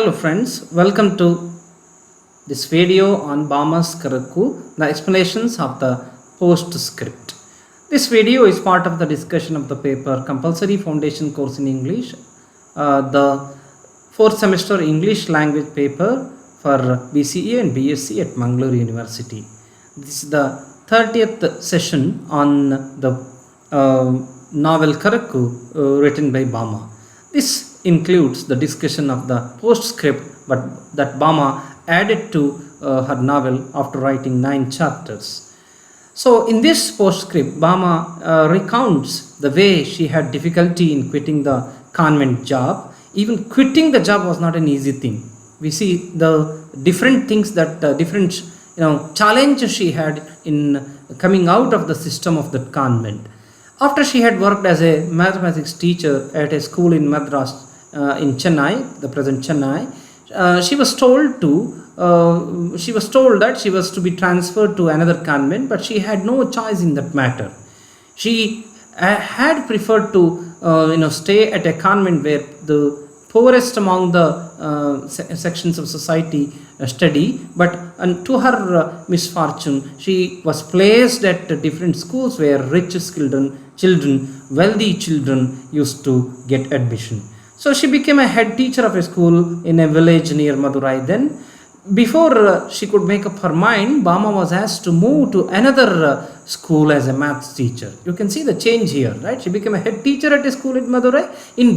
Hello friends, welcome to this video on Bama KARUKKU, the explanations of the Postscript. This video is part of the discussion of the paper Compulsory Foundation Course in English, the 4th semester English language paper for BCA and BSc at Mangalore University. This is the 30th session on the novel Karukku written by Bama. This includes the discussion of the postscript but that Bama added to her novel after writing 9 chapters. So in this postscript, Bama recounts the way she had difficulty in quitting the convent job. Even quitting the job was not an easy thing. We see the different things that different challenges she had in coming out of the system of that convent. After she had worked as a mathematics teacher at a school in Madras in Chennai, the present Chennai, she was told that she was to be transferred to another convent, but she had no choice in that matter. She had preferred to stay at a convent where the poorest among the sections of society study, but to her misfortune, she was placed at different schools where rich children, wealthy children used to get admission. So she became a head teacher of a school in a village near Madurai. Then, before she could make up her mind, Bama was asked to move to another school as a maths teacher. You can see the change here, right? She became a head teacher at a school in Madurai.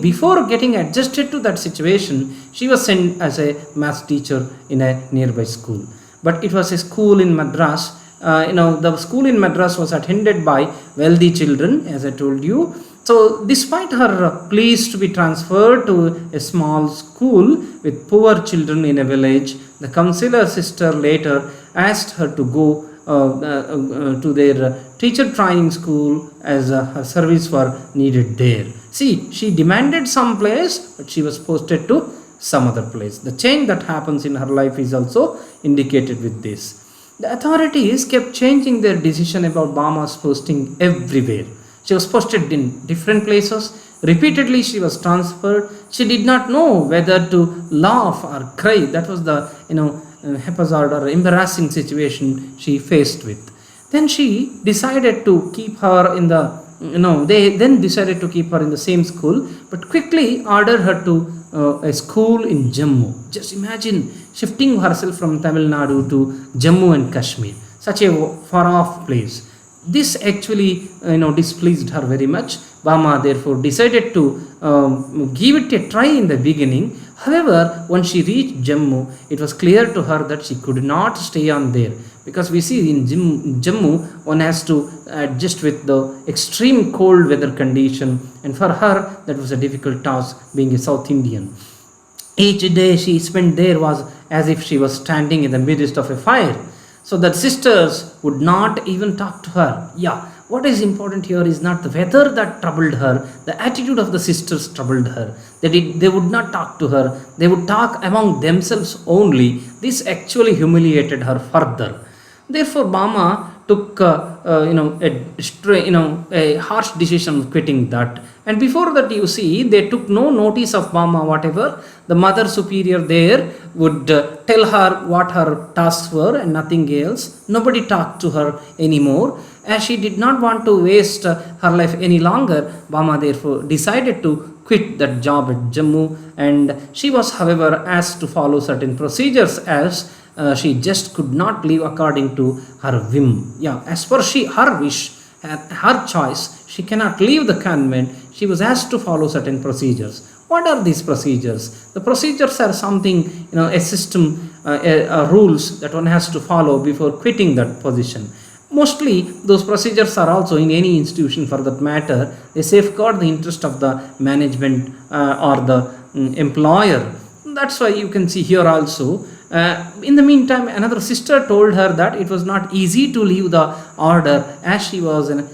Before getting adjusted to that situation, she was sent as a maths teacher in a nearby school. But it was a school in Madras. The school in Madras was attended by wealthy children, as I told you. So, despite her pleas to be transferred to a small school with poor children in a village, the counselor sister later asked her to go to their teacher training school as her service were needed there. See, she demanded some place, but she was posted to some other place. The change that happens in her life is also indicated with this. The authorities kept changing their decision about Bama's posting everywhere. She was posted in different places. Repeatedly she was transferred. She did not know whether to laugh or cry. That was the haphazard or embarrassing situation she faced with. Then she decided to keep her in the they then decided to keep her in the same school, but quickly ordered her to a school in Jammu. Just imagine shifting herself from Tamil Nadu to Jammu and Kashmir, such a far off place. This actually displeased her very much. Bama therefore decided to give it a try in the beginning. However, when she reached Jammu, it was clear to her that she could not stay on there, because we see in Jammu one has to adjust with the extreme cold weather condition, and for her that was a difficult task being a South Indian. Each day she spent there was as if she was standing in the midst of a fire. So that sisters would not even talk to her. What is important here is not the weather that troubled her. The attitude of the sisters troubled her. They would not talk to her. They would talk among themselves only. This actually humiliated her further. Therefore, Bama took a harsh decision of quitting that. And before that, you see, they took no notice of Bama whatever. The mother superior there would tell her what her tasks were and nothing else. Nobody talked to her anymore. As she did not want to waste her life any longer, Bama therefore decided to quit that job at Jammu, and she was however asked to follow certain procedures as she just could not live according to her whim. As per her wish, her choice, she cannot leave the convent. She was asked to follow certain procedures. What are these procedures? The procedures are something, a system, rules that one has to follow before quitting that position. Mostly those procedures are also in any institution for that matter. They safeguard the interest of the management or the employer. That's why you can see here also. In the meantime, another sister told her that it was not easy to leave the order, as she was an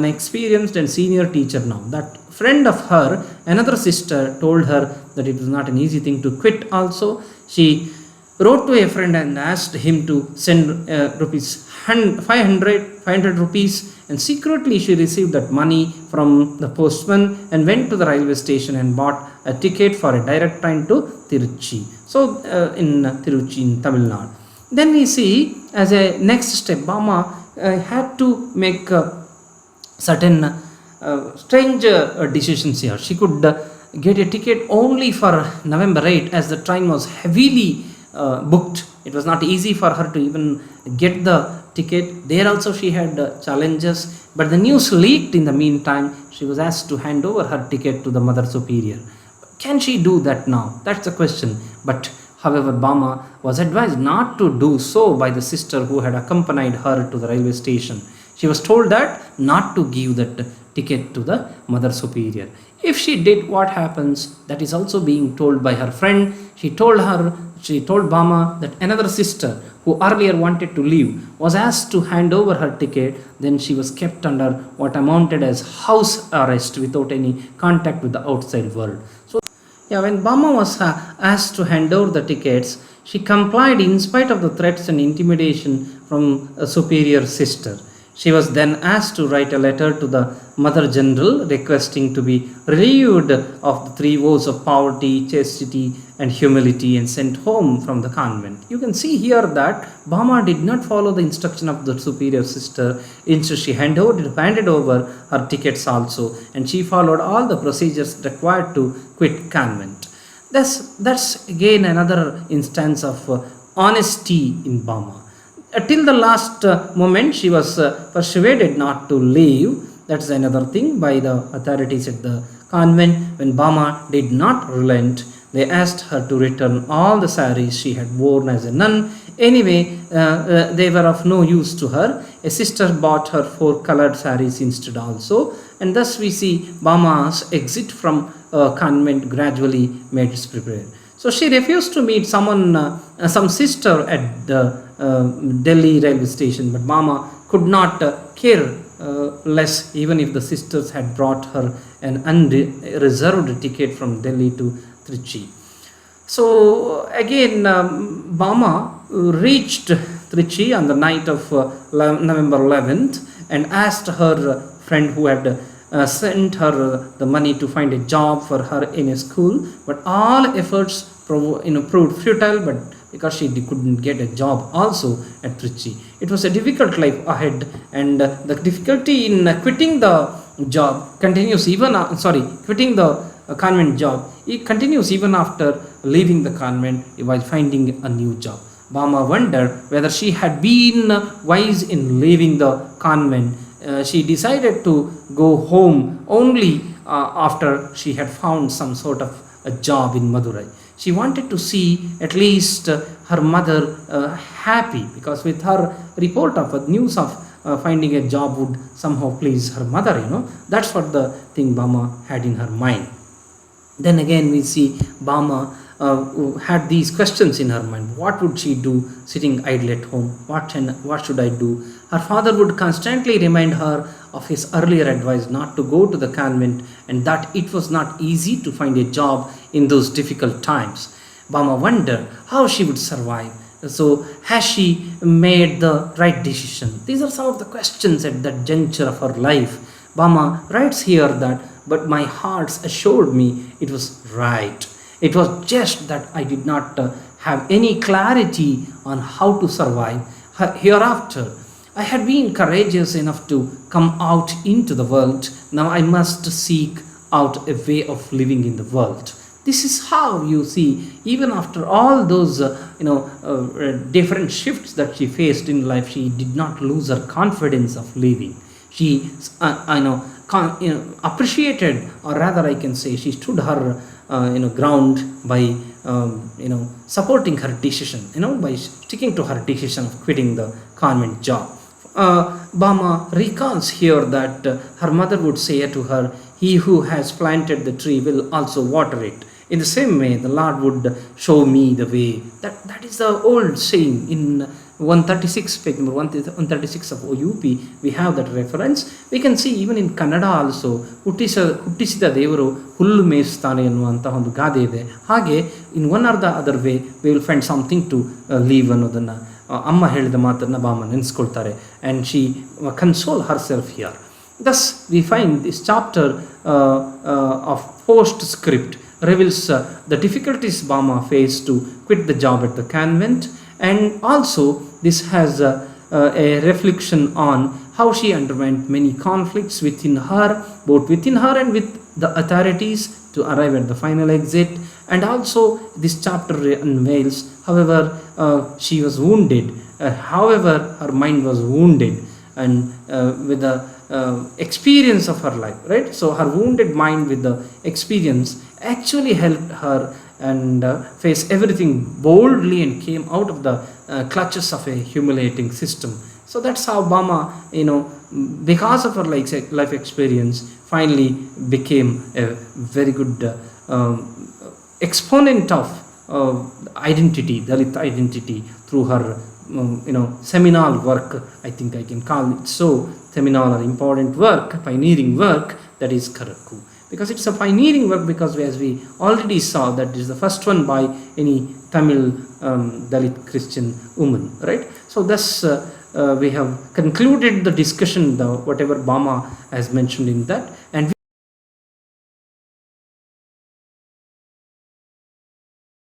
experienced and senior teacher now. That friend of her, another sister, told her that it was not an easy thing to quit also. She wrote to a friend and asked him to send rupees 500 rupees, and secretly she received that money from the postman and went to the railway station and bought a ticket for a direct train to Tiruchi. So in Tiruchi in Tamil Nadu. Then we see as a next step, Bama had to make certain strange decisions here. She could get a ticket only for November 8 as the train was heavily booked. It was not easy for her to even get the ticket. There also she had challenges, but the news leaked in the meantime. She was asked to hand over her ticket to the Mother Superior. Can she do that now? That's the question. But however, Bama was advised not to do so by the sister who had accompanied her to the railway station. She was told that not to give that ticket to the Mother Superior. If she did, what happens? That is also being told by her friend. She told Bama that another sister who earlier wanted to leave was asked to hand over her ticket. Then she was kept under what amounted as house arrest without any contact with the outside world. So yeah, when Bama was asked to hand over the tickets, she complied in spite of the threats and intimidation from a superior sister. She was then asked to write a letter to the Mother General requesting to be relieved of the 3 woes of poverty, chastity and humility and sent home from the convent. You can see here that Bama did not follow the instruction of the superior sister. Instead, she handed over her tickets also, and she followed all the procedures required to quit convent. That's again another instance of honesty in Bama. Till the last moment she was persuaded not to leave. That's another thing by the authorities at the convent. When Bama did not relent, they asked her to return all the saris she had worn as a nun. Anyway, they were of no use to her. A sister bought her 4 colored saris instead also, and thus we see Bama's exit from convent gradually made its prepared. So she refused to meet some sister at the Delhi railway station, but Bama could not care less even if the sisters had brought her an unreserved ticket from Delhi to Trichy. So again, Bama reached Trichy on the night of November 11th and asked her friend who had sent her the money to find a job for her in a school, but all efforts proved futile, but because she couldn't get a job also at Trichy. It was a difficult life ahead, and the difficulty in quitting the job continues quitting the convent job. It continues even after leaving the convent while finding a new job. Bama wondered whether she had been wise in leaving the convent. She decided to go home only after she had found some sort of a job in Madurai. She wanted to see at least her mother happy, because with her report of news of finding a job would somehow please her mother. That's what the thing Bama had in her mind. Then again we see Bama had these questions in her mind. What would she do sitting idle at home? What should I do? Her father would constantly remind her of his earlier advice not to go to the convent, and that it was not easy to find a job in those difficult times. Bama wondered how she would survive. So has she made the right decision? These are some of the questions at that juncture of her life. Bama writes here that, but my heart assured me it was right. It was just that I did not have any clarity on how to survive hereafter. I had been courageous enough to come out into the world. Now I must seek out a way of living in the world. This is how you see, even after all those different shifts that she faced in life, she did not lose her confidence of living. She appreciated, or rather I can say she stood her ground by supporting her decision, by sticking to her decision of quitting the convent job. Bama recalls here that her mother would say to her, "He who has planted the tree will also water it. In the same way, the Lord would show me the way." That is the old saying in 136, page number 136 of OUP, we have that reference. We can see even in Kannada also, ಹುಟ್ಟಿಸಿದ ದೇವರು ಹುಲ್ಲು ಮೇಯಿಸ್ತಾನೆ ಎನ್ನುವಂಥ ಒಂದು ಗಾದೆ ಇದೆ. ಹಾಗೆ in one or the other way we will find something to leave ಅನ್ನೋದನ್ನು ಅಮ್ಮ ಹೇಳಿದ ಮಾತನ್ನು ಬಾಮ ನೆನೆಸ್ಕೊಳ್ತಾರೆ. And she console herself here. Thus, we find this chapter of Postscript reveals the difficulties Bama faced to quit the job at the convent, and also this has a reflection on how she underwent many conflicts within her, both within her and with the authorities, to arrive at the final exit. And also this chapter unveils, however, she was wounded, however her mind was wounded, and with the experience of her life, right? So her wounded mind with the experience actually helped her and face everything boldly and came out of the clutches of a humiliating system. So that's how Bama, because of her life experience, finally became a very good exponent of identity, Dalit identity, through her seminal work. I think I can call it so, seminal or important work, pioneering work, that is Karukku. Because it's a pioneering work, because as we already saw, that is the first one by any Tamil Dalit Christian woman, right? So thus we have concluded the discussion, whatever Bama has mentioned in that, and